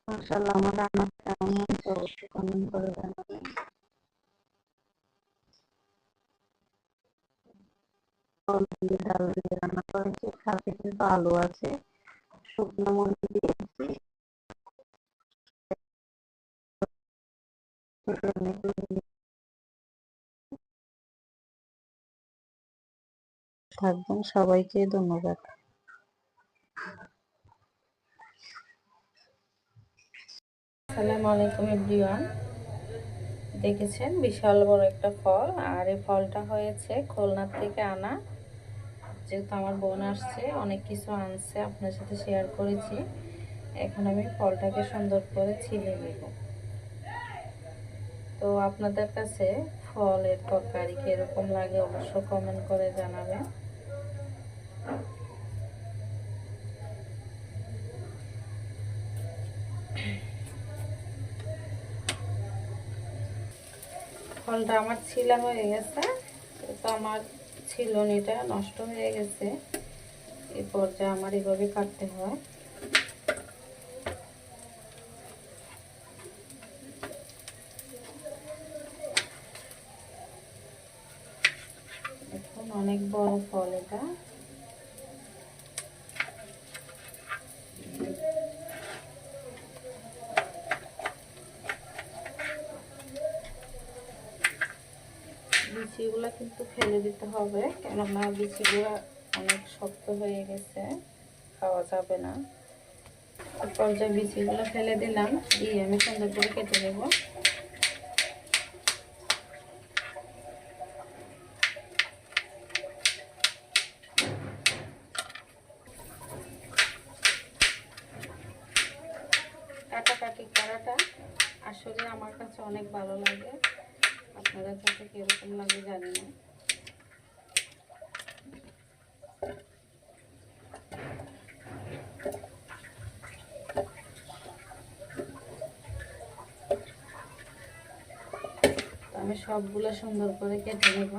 মাশাআল্লাহ, আমার রান্না কেমন হয়েছে অবশ্যই কমেন্ট করে জানাবেন। ফল দিয়ে ডাল দিয়ে রান্না করেছি, সাথে কিন্তু আলু আছে, শুকনো মরিচ দিয়েছি, থাকবেন। সবাইকে ধন্যবাদ। আসসালামু আলাইকুম এভরিওয়ান। দেখেছেন বিশাল বড় একটা ফল, আর এই ফলটা হয়েছে খুলনা থেকে আনা। যেহেতু আমার বোন আসছে, অনেক কিছু আনছে, আপনার সাথে শেয়ার করেছি। এখন আমি ফলটাকে সুন্দর করে ছিলে নেব। তো আপনাদের কাছে ফলের তরকারি কীরকম লাগে অবশ্যই কমেন্ট করে জানাবেন। ফলটা আমার ছিলা হয়ে গেছে, তো আমার ছিলনিটা নষ্ট হয়ে গেছে। এই পর্যায়ে আমার এভাবে কাটতে হয়। এখন অনেক বড় ফল এটা। বিচিগুলো কিন্তু ফেলে দিতে হবে, কেননা বিচিগুলো অনেক শক্ত হয়ে গেছে, খাওয়া যাবে না। পর্যায়ে বিচিগুলো ফেলে দিলাম, দিয়ে আমি সুন্দর করে কেটে নেব। কাটাকাটি করাটা আসলে আমার কাছে অনেক ভালো লাগে, আপনাদের কাছে কীরকম লাগে জানি না। আমি সবগুলো সুন্দর করে কেটে নেব।